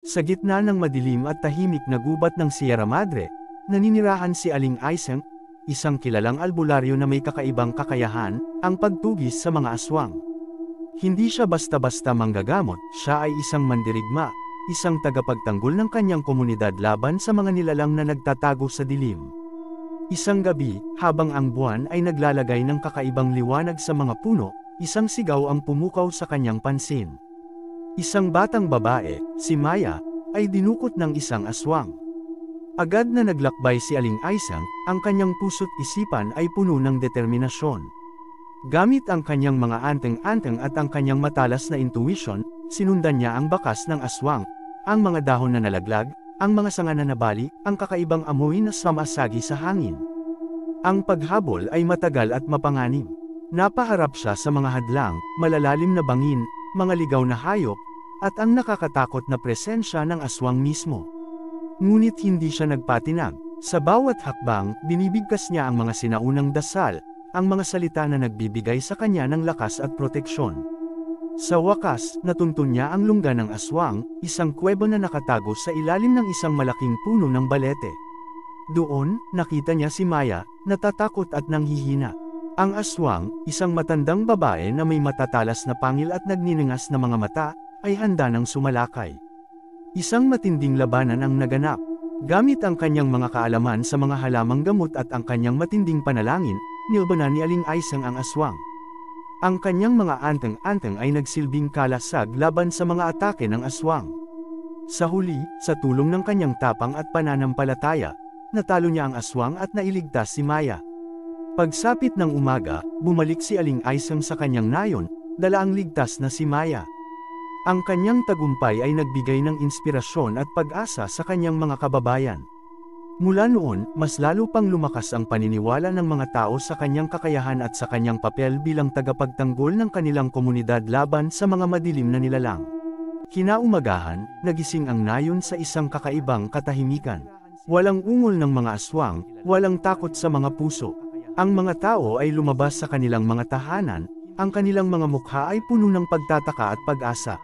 Sa gitna ng madilim at tahimik na gubat ng Sierra Madre, naninirahan si Aling Aisang, isang kilalang albularyo na may kakaibang kakayahan, ang pagtugis sa mga aswang. Hindi siya basta-basta manggagamot, siya ay isang mandirigma, isang tagapagtanggol ng kanyang komunidad laban sa mga nilalang na nagtatago sa dilim. Isang gabi, habang ang buwan ay naglalagay ng kakaibang liwanag sa mga puno, isang sigaw ang pumukaw sa kanyang pansin. Isang batang babae, si Maya, ay dinukot ng isang aswang. Agad na naglakbay si Aling Aisang, ang kanyang puso't isipan ay puno ng determinasyon. Gamit ang kanyang mga anteng-anteng at ang kanyang matalas na intuition, sinundan niya ang bakas ng aswang, ang mga dahon na nalaglag, ang mga sanga na nabali, ang kakaibang amoy na sumasagi sa hangin. Ang paghabol ay matagal at mapanganib. Napaharap siya sa mga hadlang, malalalim na bangin, mga ligaw na hayop, at ang nakakatakot na presensya ng aswang mismo. Ngunit hindi siya nagpatinag. Sa bawat hakbang, binibigkas niya ang mga sinaunang dasal, ang mga salita na nagbibigay sa kanya ng lakas at proteksyon. Sa wakas, natuntun niya ang lungga ng aswang, isang kuweba na nakatago sa ilalim ng isang malaking puno ng balete. Doon, nakita niya si Maya, natatakot at nanghihina. Ang aswang, isang matandang babae na may matatalas na pangil at nagniningas na mga mata, ay handa ng sumalakay. Isang matinding labanan ang naganap. Gamit ang kanyang mga kaalaman sa mga halamang gamot at ang kanyang matinding panalangin, nilabanan ni Aling Aisang ang aswang. Ang kanyang mga anteng-anteng ay nagsilbing kalasag laban sa mga atake ng aswang. Sa huli, sa tulong ng kanyang tapang at pananampalataya, natalo niya ang aswang at nailigtas si Maya. Pagsapit ng umaga, bumalik si Aling Aisang sa kanyang nayon, dala ang ligtas na si Maya. Ang kanyang tagumpay ay nagbigay ng inspirasyon at pag-asa sa kanyang mga kababayan. Mula noon, mas lalo pang lumakas ang paniniwala ng mga tao sa kanyang kakayahan at sa kanyang papel bilang tagapagtanggol ng kanilang komunidad laban sa mga madilim na nilalang. Kinaumagahan, nagising ang nayon sa isang kakaibang katahimikan. Walang ungol ng mga aswang, walang takot sa mga puso. Ang mga tao ay lumabas sa kanilang mga tahanan, ang kanilang mga mukha ay puno ng pagtataka at pag-asa.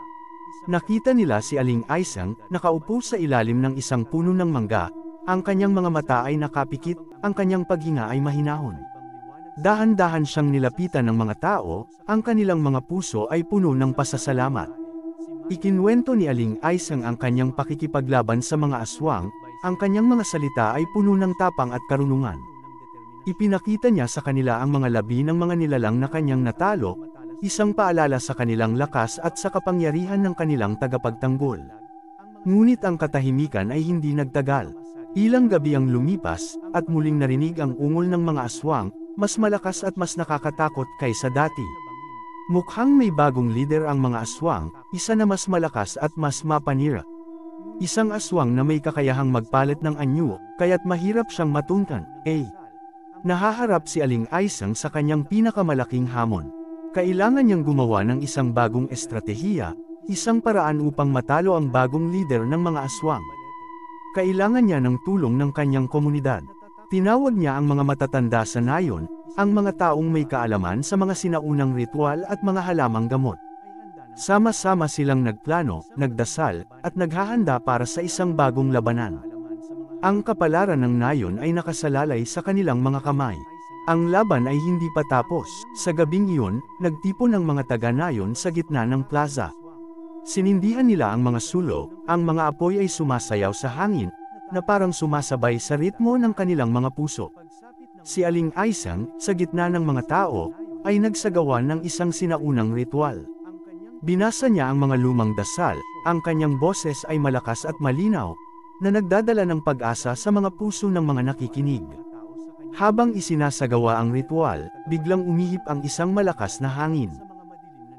Nakita nila si Aling Aisang, nakaupo sa ilalim ng isang puno ng mangga, ang kanyang mga mata ay nakapikit, ang kanyang paghinga ay mahinahon. Dahan-dahan siyang nilapitan ng mga tao, ang kanilang mga puso ay puno ng pasasalamat. Ikinwento ni Aling Aisang ang kanyang pakikipaglaban sa mga aswang, ang kanyang mga salita ay puno ng tapang at karunungan. Ipinakita niya sa kanila ang mga labi ng mga nilalang na kanyang natalo, isang paalala sa kanilang lakas at sa kapangyarihan ng kanilang tagapagtanggol. Ngunit ang katahimikan ay hindi nagtagal. Ilang gabi ang lumipas, at muling narinig ang ungol ng mga aswang, mas malakas at mas nakakatakot kaysa dati. Mukhang may bagong lider ang mga aswang, isa na mas malakas at mas mapanira. Isang aswang na may kakayahang magpalit ng anyo, kaya't mahirap siyang matuntan. Nahaharap si Aling Aisang sa kanyang pinakamalaking hamon. Kailangan niyang gumawa ng isang bagong estratehiya, isang paraan upang matalo ang bagong lider ng mga aswang. Kailangan niya ng tulong ng kanyang komunidad. Tinawag niya ang mga matatanda sa nayon, ang mga taong may kaalaman sa mga sinaunang ritual at mga halamang gamot. Sama-sama silang nagplano, nagdasal, at naghahanda para sa isang bagong labanan. Ang kapalaran ng nayon ay nakasalalay sa kanilang mga kamay. Ang laban ay hindi pa tapos. Sa gabing iyon, nagtipon ang mga taga-nayon sa gitna ng plaza. Sinindihan nila ang mga sulok, ang mga apoy ay sumasayaw sa hangin, na parang sumasabay sa ritmo ng kanilang mga puso. Si Aling Aisang, sa gitna ng mga tao, ay nagsagawa ng isang sinaunang ritual. Binasa niya ang mga lumang dasal, ang kanyang boses ay malakas at malinaw, na nagdadala ng pag-asa sa mga puso ng mga nakikinig. Habang isinasagawa ang ritual, biglang umihip ang isang malakas na hangin.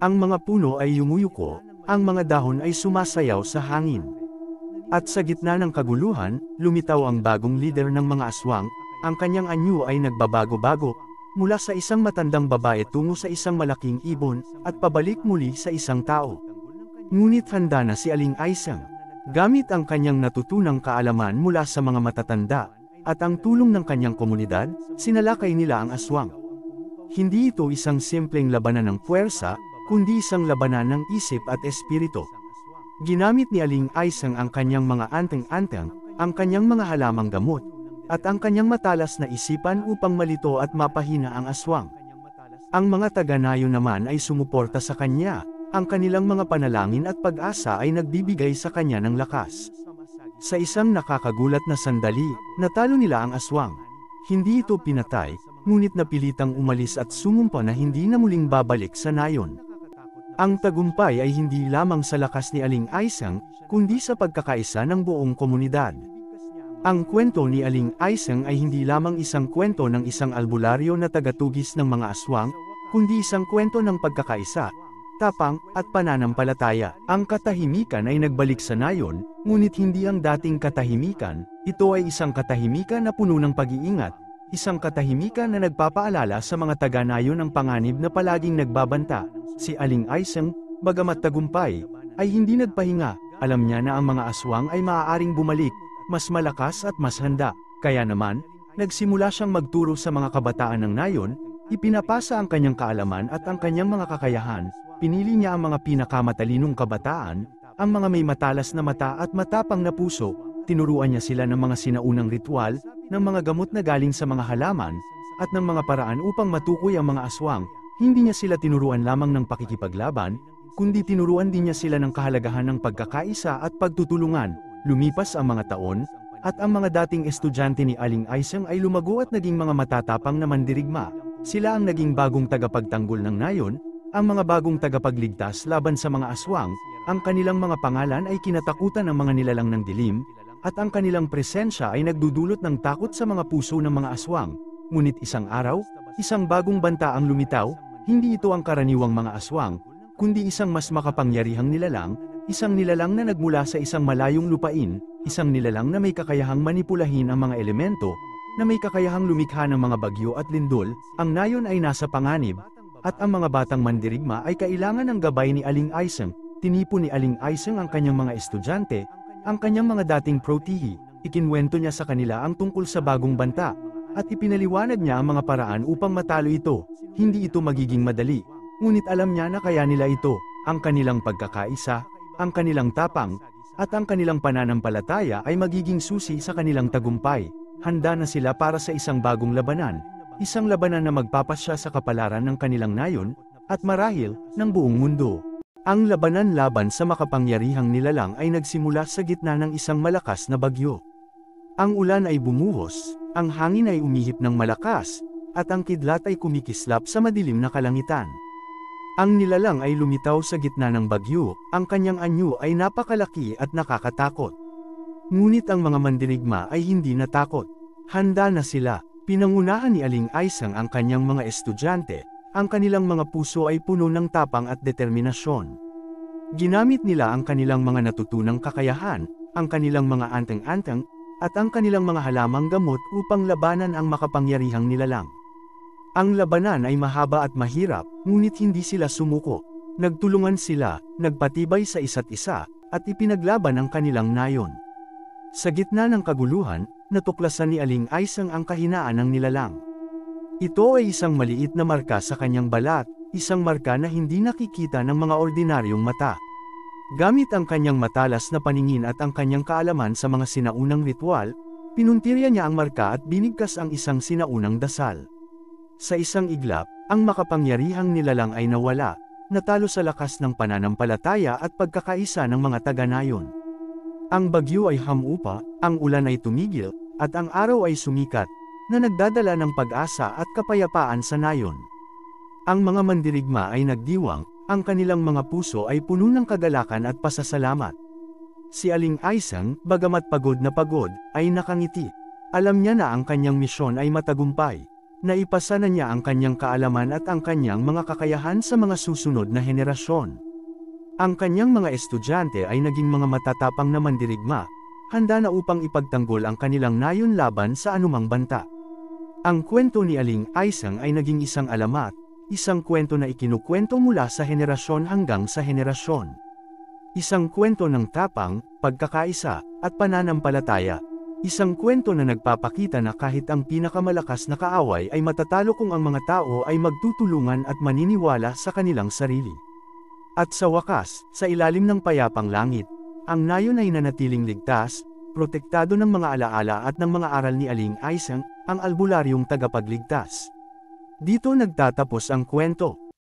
Ang mga puno ay yumuyuko, ang mga dahon ay sumasayaw sa hangin. At sa gitna ng kaguluhan, lumitaw ang bagong lider ng mga aswang, ang kanyang anyo ay nagbabago-bago, mula sa isang matandang babae tungo sa isang malaking ibon, at pabalik muli sa isang tao. Ngunit handa na si Aling Aisang. Gamit ang kanyang natutunang kaalaman mula sa mga matatanda, at ang tulong ng kanyang komunidad, sinalakay nila ang aswang. Hindi ito isang simpleng labanan ng puwersa, kundi isang labanan ng isip at espiritu. Ginamit ni Aling Aisang ang kanyang mga anteng-anteng, ang kanyang mga halamang gamot, at ang kanyang matalas na isipan upang malito at mapahina ang aswang. Ang mga taga-nayon naman ay sumuporta sa kanya, ang kanilang mga panalangin at pag-asa ay nagbibigay sa kanya ng lakas. Sa isang nakakagulat na sandali, natalo nila ang aswang. Hindi ito pinatay, ngunit napilitang umalis at sumumpa na hindi na muling babalik sa nayon. Ang tagumpay ay hindi lamang sa lakas ni Aling Aisang, kundi sa pagkakaisa ng buong komunidad. Ang kwento ni Aling Aisang ay hindi lamang isang kwento ng isang albularyo na tagatugis ng mga aswang, kundi isang kwento ng pagkakaisa, tapang, at pananampalataya. Ang katahimikan ay nagbalik sa nayon, ngunit hindi ang dating katahimikan, ito ay isang katahimikan na puno ng pag-iingat, isang katahimikan na nagpapaalala sa mga taga-nayon ng panganib na palaging nagbabanta. Si Aling Aisang, bagamat tagumpay, ay hindi nagpahinga, alam niya na ang mga aswang ay maaaring bumalik, mas malakas at mas handa, kaya naman, nagsimula siyang magturo sa mga kabataan ng nayon, ipinapasa ang kanyang kaalaman at ang kanyang mga kakayahan, pinili niya ang mga pinakamatalinong kabataan, ang mga may matalas na mata at matapang na puso, tinuruan niya sila ng mga sinaunang ritual, ng mga gamot na galing sa mga halaman, at ng mga paraan upang matukoy ang mga aswang. Hindi niya sila tinuruan lamang ng pakikipaglaban, kundi tinuruan din niya sila ng kahalagahan ng pagkakaisa at pagtutulungan. Lumipas ang mga taon, at ang mga dating estudyante ni Aling Aisang ay lumago at naging mga matatapang na mandirigma. Sila ang naging bagong tagapagtanggol ng nayon, ang mga bagong tagapagligtas laban sa mga aswang, ang kanilang mga pangalan ay kinatakutan ng mga nilalang ng dilim, at ang kanilang presensya ay nagdudulot ng takot sa mga puso ng mga aswang. Ngunit isang araw, isang bagong banta ang lumitaw, hindi ito ang karaniwang mga aswang, kundi isang mas makapangyarihang nilalang, isang nilalang na nagmula sa isang malayong lupain, isang nilalang na may kakayahang manipulahin ang mga elemento, na may kakayahang lumikha ng mga bagyo at lindol. Ang nayon ay nasa panganib, at ang mga batang mandirigma ay kailangan ng gabay ni Aling Aisang. Tinipon ni Aling Aisang ang kanyang mga estudyante, ang kanyang mga dating protihi, ikinwento niya sa kanila ang tungkol sa bagong banta, at ipinaliwanag niya ang mga paraan upang matalo ito. Hindi ito magiging madali, ngunit alam niya na kaya nila ito, ang kanilang pagkakaisa, ang kanilang tapang, at ang kanilang pananampalataya ay magiging susi sa kanilang tagumpay. Handa na sila para sa isang bagong labanan, isang labanan na magpapasya sa kapalaran ng kanilang nayon, at marahil, ng buong mundo. Ang labanan laban sa makapangyarihang nilalang ay nagsimula sa gitna ng isang malakas na bagyo. Ang ulan ay bumuhos, ang hangin ay umihip ng malakas, at ang kidlat ay kumikislap sa madilim na kalangitan. Ang nilalang ay lumitaw sa gitna ng bagyo, ang kanyang anyo ay napakalaki at nakakatakot. Ngunit ang mga mandirigma ay hindi natakot. Handa na sila. Pinangunahan ni Aling Aisang ang kanyang mga estudyante, ang kanilang mga puso ay puno ng tapang at determinasyon. Ginamit nila ang kanilang mga natutunang kakayahan, ang kanilang mga anteng-anteng, at ang kanilang mga halamang gamot upang labanan ang makapangyarihang nilalang. Ang labanan ay mahaba at mahirap, ngunit hindi sila sumuko. Nagtulungan sila, nagpatibay sa isa't isa, at ipinaglaban ang kanilang nayon. Sa gitna ng kaguluhan, natuklasan ni Aling Aisang ang kahinaan ng nilalang. Ito ay isang maliit na marka sa kanyang balat, isang marka na hindi nakikita ng mga ordinaryong mata. Gamit ang kanyang matalas na paningin at ang kanyang kaalaman sa mga sinaunang ritual, pinuntirya niya ang marka at binigkas ang isang sinaunang dasal. Sa isang iglap, ang makapangyarihang nilalang ay nawala, natalo sa lakas ng pananampalataya at pagkakaisa ng mga taga-nayon. Ang bagyo ay hamupa, ang ulan ay tumigil, at ang araw ay sumikat, na nagdadala ng pag-asa at kapayapaan sa nayon. Ang mga mandirigma ay nagdiwang, ang kanilang mga puso ay puno ng kagalakan at pasasalamat. Si Aling Aisang, bagamat pagod na pagod, ay nakangiti. Alam niya na ang kanyang misyon ay matagumpay. Naipasa na niya ang kanyang kaalaman at ang kanyang mga kakayahan sa mga susunod na henerasyon. Ang kanyang mga estudyante ay naging mga matatapang na mandirigma, handa na upang ipagtanggol ang kanilang nayon laban sa anumang banta. Ang kwento ni Aling Aisang ay naging isang alamat, isang kwento na ikinukwento mula sa henerasyon hanggang sa henerasyon. Isang kwento ng tapang, pagkakaisa, at pananampalataya. Isang kwento na nagpapakita na kahit ang pinakamalakas na kaaway ay matatalo kung ang mga tao ay magtutulungan at maniniwala sa kanilang sarili. At sa wakas, sa ilalim ng payapang langit, ang nayon ay nanatiling ligtas, protektado ng mga alaala at ng mga aral ni Aling Aisang, ang albularyong tagapagligtas. Dito nagtatapos ang kwento.